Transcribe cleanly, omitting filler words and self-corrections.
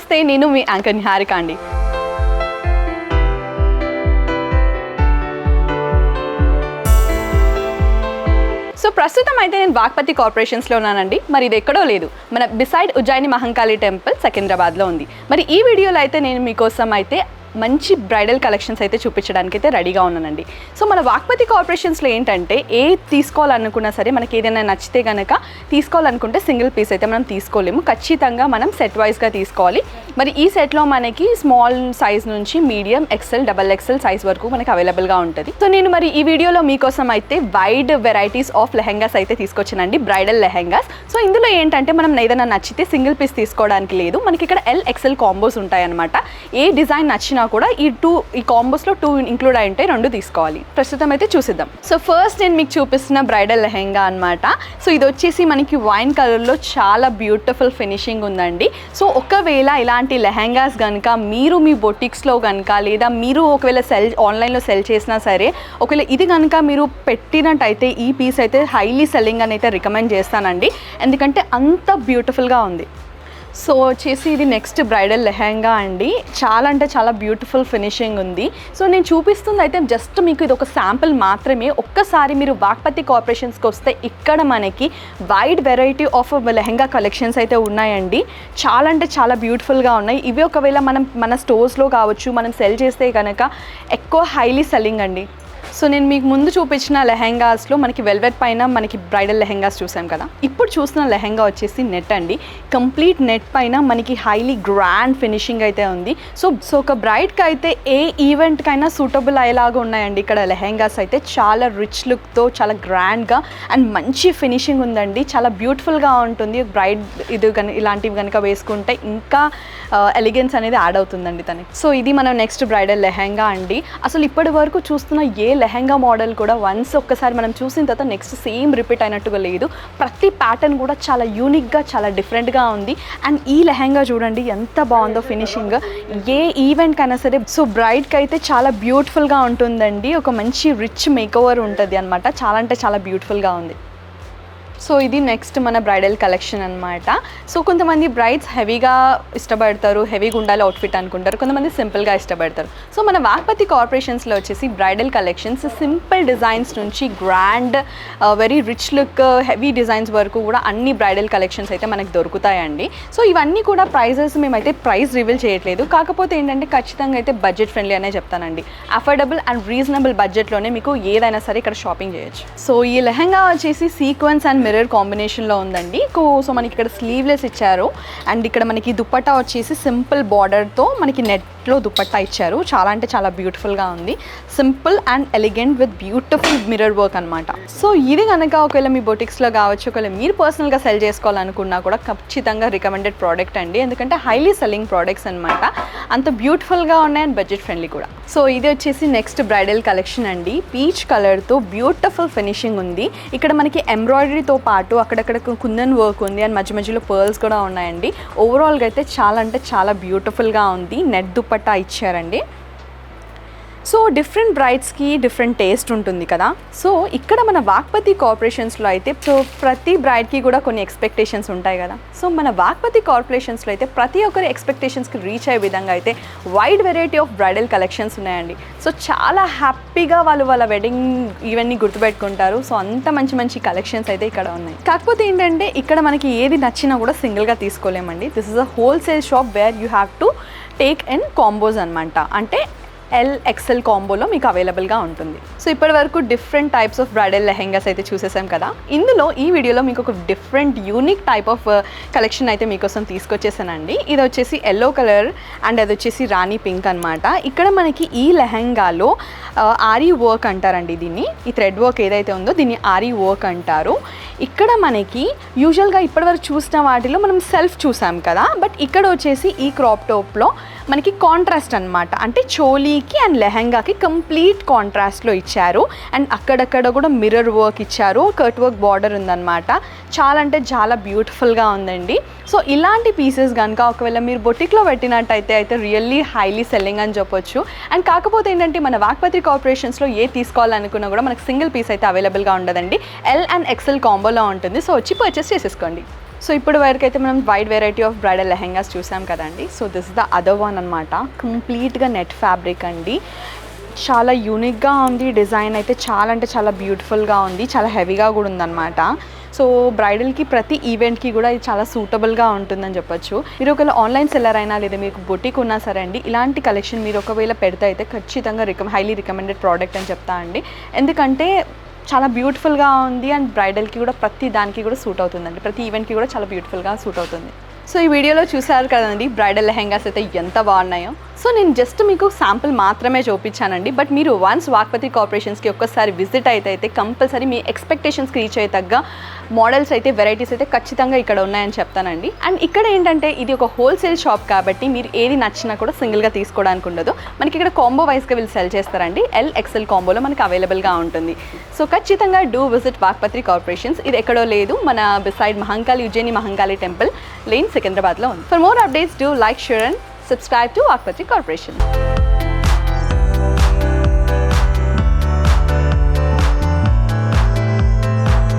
నమస్తే, నేను మీ యాంకర్ నిహారిక అండి. సో ప్రస్తుతం అయితే నేను వాగ్పతి కార్పొరేషన్స్లో ఉన్నానండి. మరి ఇది ఎక్కడో లేదు, మన బిసైడ్ ఉజ్జయిని మహంకాళి టెంపుల్ సికింద్రాబాద్లో ఉంది. మరి ఈ వీడియోలో అయితే నేను మీకోసం అయితే మంచి బ్రైడల్ కలెక్షన్స్ అయితే చూపించడానికి అయితే రెడీగా ఉన్నానండి. సో మన వాగ్పతి కార్పొరేషన్స్లో ఏంటంటే తీసుకోవాలనుకున్నా సరే మనకి ఏదైనా నచ్చితే కనుక తీసుకోవాలనుకుంటే సింగిల్ పీస్ అయితే మనం తీసుకోలేము, ఖచ్చితంగా మనం సెట్ వైజ్గా తీసుకోవాలి. మరి ఈ సెట్లో మనకి స్మాల్ సైజ్ నుంచి medium, XL, double XL size వరకు మనకి అవైలబుల్గా ఉంటుంది. సో నేను మరి ఈ వీడియోలో మీకోసం అయితే వైడ్ వెరైటీస్ ఆఫ్ లెహెంగాస్ అయితే తీసుకొచ్చానండి, బ్రైడల్ లెహెంగాస్. సో ఇందులో ఏంటంటే మనం ఏదైనా నచ్చితే సింగిల్ పీస్ తీసుకోవడానికి లేదు, మనకి ఇక్కడ ఎల్, ఎక్సెల్ కాంబోస్ ఉంటాయన్నమాట. ఏ డిజైన్ నచ్చినా కూడా ఈ కాంబోస్లో 2 ఇంక్లూడ్ అయి ఉంటాయి, 2 తీసుకోవాలి. ప్రస్తుతం అయితే చూసిద్దాం. సో ఫస్ట్ నేను మీకు చూపిస్తున్న బ్రైడల్ లెహెంగా అనమాట. సో ఇది వచ్చేసి మనకి వైన్ కలర్లో చాలా బ్యూటిఫుల్ ఫినిషింగ్ ఉందండి. సో ఒకవేళ ఇలాంటి లెహెంగాస్ కనుక మీరు మీ బొటిక్స్లో కనుక లేదా మీరు ఒకవేళ ఆన్లైన్లో సెల్ చేసినా సరే, ఒకవేళ ఇది కనుక మీరు పెట్టినట్టయితే ఈ పీస్ అయితే హైలీ సెల్లింగ్ అని అయితే రికమెండ్ చేస్తానండి, ఎందుకంటే అంత బ్యూటిఫుల్గా ఉంది. సో వచ్చేసి ఇది నెక్స్ట్ బ్రైడల్ లెహెంగా అండి, చాలా అంటే చాలా బ్యూటిఫుల్ ఫినిషింగ్ ఉంది. సో నేను చూపిస్తుంది అయితే జస్ట్ మీకు ఇది ఒక శాంపుల్ మాత్రమే. ఒక్కసారి మీరు వాగ్పతి కార్పొరేషన్స్కి వస్తే ఇక్కడ మనకి wide variety of lehenga collections అయితే ఉన్నాయండి, చాలా అంటే చాలా బ్యూటిఫుల్గా ఉన్నాయి. ఇవి ఒకవేళ మన స్టోర్స్లో కావచ్చు మనం సెల్ చేస్తే కనుక ఎక్కువ హైలీ సెల్లింగ్ అండి. సో నేను మీకు ముందు చూపించిన లెహెంగాస్లో మనకి వెల్వెట్ పైన మనకి బ్రైడల్ లెహెంగాస్ చూసాం కదా, ఇప్పుడు చూసిన లెహెంగా వచ్చేసి నెట్ అండి. కంప్లీట్ నెట్ పైన మనకి హైలీ గ్రాండ్ ఫినిషింగ్ అయితే ఉంది. సో ఒక బ్రైడ్కి అయితే ఏ ఈవెంట్కైనా సూటబుల్ అయ్యేలాగా ఉన్నాయండి ఇక్కడ లెహెంగాస్ అయితే. చాలా రిచ్ లుక్తో చాలా గ్రాండ్గా అండ్ మంచి ఫినిషింగ్ ఉందండి, చాలా బ్యూటిఫుల్గా ఉంటుంది. బ్రైడ్ ఇలాంటివి కనుక వేసుకుంటే ఇంకా ఎలిగెన్స్ అనేది యాడ్ అవుతుందండి తనకి. సో ఇది మనం నెక్స్ట్ బ్రైడల్ లెహెంగా అండి. అసలు ఇప్పటి వరకు చూస్తున్న ఏ లెహెంగా మోడల్ కూడా వన్స్ ఒక్కసారి మనం చూసిన తర్వాత నెక్స్ట్ సేమ్ రిపీట్ అయినట్టుగా లేదు. ప్రతి ప్యాటర్న్ కూడా చాలా యూనిక్గా చాలా డిఫరెంట్గా ఉంది. అండ్ ఈ లెహెంగా చూడండి ఎంత బాగుందో ఫినిషింగ్, ఏ ఈవెంట్కి అయినా సరే. సో బ్రైడ్కి అయితే చాలా బ్యూటిఫుల్గా ఉంటుందండి, ఒక మంచి రిచ్ మేకోవర్ ఉంటుంది అనమాట, చాలా అంటే చాలా బ్యూటిఫుల్గా ఉంది. సో ఇది నెక్స్ట్ మన బ్రైడల్ కలెక్షన్ అనమాట. సో కొంతమంది బ్రైడ్స్ హెవీగా ఇష్టపడతారు, హెవీగా ఉండాలి అవుట్ఫిట్ అనుకుంటారు, కొంతమంది సింపుల్గా ఇష్టపడతారు. సో మన వాగ్పతి కార్పొరేషన్స్లో వచ్చేసి బ్రైడల్ కలెక్షన్స్ సింపుల్ డిజైన్స్ నుంచి grand very rich look heavy designs వరకు కూడా అన్ని బ్రైడల్ కలెక్షన్స్ అయితే మనకు దొరుకుతాయండి. సో ఇవన్నీ కూడా ప్రైజెస్ మేమైతే ప్రైస్ రివీల్ చేయట్లేదు, కాకపోతే ఏంటంటే ఖచ్చితంగా అయితే బడ్జెట్ ఫ్రెండ్లీ అనే చెప్తానండి. అఫోర్డబుల్ అండ్ రీజనబుల్ బడ్జెట్లోనే మీకు ఏదైనా సరే ఇక్కడ షాపింగ్ చేయొచ్చు. సో ఈ లెహెంగా వచ్చేసి సీక్వెన్స్ అండ్ మిర్రర్ కాంబినేషన్లో ఉందండి. సో మనకి ఇక్కడ స్లీవ్లెస్ ఇచ్చారు అండ్ ఇక్కడ మనకి దుపట్టా వచ్చేసి సింపుల్ బార్డర్తో మనకి నెట్లో దుపట్టా ఇచ్చారు, చాలా అంటే చాలా బ్యూటిఫుల్గా ఉంది. Simple and elegant with beautiful mirror work అనమాట. సో ఇది కనుక ఒకవేళ మీ బొటిక్స్లో కావచ్చు, ఒకవేళ మీరు పర్సనల్గా సెల్ చేసుకోవాలనుకున్నా కూడా ఖచ్చితంగా రికమెండెడ్ ప్రోడక్ట్ అండి, ఎందుకంటే హైలీ సెల్లింగ్ ప్రోడక్ట్స్ అనమాట, అంత బ్యూటిఫుల్గా ఉన్నాయి అండ్ బడ్జెట్ ఫ్రెండ్లీ కూడా. సో ఇది వచ్చేసి నెక్స్ట్ బ్రైడల్ కలెక్షన్ అండి, పీచ్ కలర్తో బ్యూటిఫుల్ ఫినిషింగ్ ఉంది. ఇక్కడ మనకి ఎంబ్రాయిడరీతో పాటు అక్కడక్కడ కుందన్ వర్క్ ఉంది అండ్ మధ్య మధ్యలో పర్ల్స్ కూడా ఉన్నాయండి. ఓవరాల్గా అయితే చాలా అంటే చాలా బ్యూటిఫుల్గా ఉంది. నెట్ దుపట్టా ఇచ్చారండి. సో డిఫరెంట్ బ్రైడ్స్కి డిఫరెంట్ టేస్ట్ ఉంటుంది కదా. సో ఇక్కడ మన వాగ్పతి కార్పొరేషన్స్లో అయితే సో ప్రతి బ్రైడ్కి కూడా కొన్ని ఎక్స్పెక్టేషన్స్ ఉంటాయి కదా. సో మన వాగ్పతి కార్పొరేషన్స్లో అయితే ప్రతి ఒక్కరి ఎక్స్పెక్టేషన్స్కి రీచ్ అయ్యే విధంగా అయితే wide variety of bridal collections ఉన్నాయండి. సో చాలా హ్యాపీగా వాళ్ళ వెడ్డింగ్ ఈవెంట్ని గుర్తుపెట్టుకుంటారు. సో అంత మంచి మంచి కలెక్షన్స్ అయితే ఇక్కడ ఉన్నాయి. కాకపోతే ఏంటంటే ఇక్కడ మనకి ఏది నచ్చినా కూడా సింగిల్గా తీసుకోలేమండి. This is a wholesale shop where you have to take in combos అనమాట, అంటే ఎల్, ఎక్సెల్ కాంబోలో మీకు అవైలబుల్గా ఉంటుంది. సో ఇప్పటి వరకు different types of bridal lehengas అయితే చూసేసాం కదా. ఇందులో ఈ వీడియోలో మీకు ఒక different unique type of collection అయితే మీకోసం తీసుకొచ్చేసానండి. ఇది వచ్చేసి ఎల్లో కలర్ అండ్ అది వచ్చేసి రాణి పింక్ అనమాట. ఇక్కడ మనకి ఈ లెహెంగాలో ఆరీ వర్క్ అంటారండి దీన్ని, ఈ థ్రెడ్ వర్క్ ఏదైతే ఉందో దీన్ని ఆరీ వర్క్ అంటారు. ఇక్కడ మనకి యూజువల్గా ఇప్పటివరకు చూసిన వాటిలో మనం సెల్ఫ్ చూసాం కదా, బట్ ఇక్కడ వచ్చేసి ఈ క్రాప్ టాప్లో మనకి కాంట్రాస్ట్ అనమాట, అంటే చోలీకి అండ్ లెహెంగాకి కంప్లీట్ కాంట్రాస్ట్లో ఇచ్చారు అండ్ అక్కడక్కడ కూడా మిర్రర్ వర్క్ ఇచ్చారు, కట్ వర్క్ బార్డర్ ఉందన్నమాట. చాలా అంటే చాలా బ్యూటిఫుల్గా ఉందండి. సో ఇలాంటి పీసెస్ కనుక ఒకవేళ మీరు బొటిక్లో పెట్టినట్టయితే రియల్లీ హైలీ సెల్లింగ్ అని చెప్పొచ్చు. అండ్ కాకపోతే ఏంటంటే మన వాగ్పతి కార్పొరేషన్స్లో ఏ తీసుకోవాలనుకున్నా కూడా మనకు సింగిల్ పీస్ అయితే అవైలబుల్గా ఉండదండి, ఎల్ అండ్ ఎక్సెల్ కాంబోలో ఉంటుంది. సో వచ్చి పర్చేస్ చేసేసుకోండి. సో ఇప్పుడు వరకు అయితే మనం wide variety of bridal lehengas చూసాం కదండి. So this is the other one అనమాట. కంప్లీట్గా నెట్ ఫ్యాబ్రిక్ అండి. చాలా యూనిక్గా ఉంది. డిజైన్ అయితే చాలా అంటే చాలా బ్యూటిఫుల్గా ఉంది. చాలా హెవీగా కూడా ఉందన్నమాట. సో బ్రైడల్కి ప్రతి ఈవెంట్కి కూడా ఇది చాలా సూటబుల్గా ఉంటుందని చెప్పొచ్చు. మీరు ఒకవేళ ఆన్లైన్ సెల్లర్ అయినా లేదా మీకు బొటిక్ ఉన్నా సరే అండి, ఇలాంటి కలెక్షన్ మీరు ఒకవేళ పెడితే అయితే ఖచ్చితంగా హైలీ రికమెండెడ్ ప్రోడక్ట్ అని చెప్తా అండి. ఎందుకంటే చాలా బ్యూటిఫుల్గా ఉంది అండ్ బ్రైడల్కి కూడా ప్రతి దానికి కూడా సూట్ అవుతుందండి. ప్రతి ఈవెంట్కి కూడా చాలా బ్యూటిఫుల్గా సూట్ అవుతుంది. సో ఈ వీడియోలో చూసారు కదండి బ్రైడల్ లెహెంగాస్ అయితే ఎంత బాగున్నాయో. సో నేను జస్ట్ మీకు శాంపుల్ మాత్రమే చూపించానండి. బట్ మీరు వన్స్ వాక్పతి కార్పొరేషన్స్కి ఒక్కసారి విజిట్ అయితే కంపల్సరీ మీ ఎక్స్పెక్టేషన్స్కి రీచ్ అయ్యేతగ్గ మోడల్స్ అయితే వెరైటీస్ అయితే ఖచ్చితంగా ఇక్కడ ఉన్నాయని చెప్తానండి. అండ్ ఇక్కడ ఏంటంటే ఇది ఒక హోల్సేల్ షాప్ కాబట్టి మీరు ఏది నచ్చినా కూడా సింగిల్గా తీసుకోవడానికి ఉండదు. మనకి ఇక్కడ కాంబో వైస్గా వీళ్ళు సెల్ చేస్తారండి. ఎల్ కాంబోలో మనకి అవైలబుల్గా ఉంటుంది. సో ఖచ్చితంగా డూ విజిట్ వాక్పతి కార్పొరేషన్స్. ఇది ఎక్కడో లేదు, మన beside Ujjaini Mahankali temple lane సికింద్రాబాద్లో ఉంది. For more updates do like, share and subscribe to Vakpati Corporation.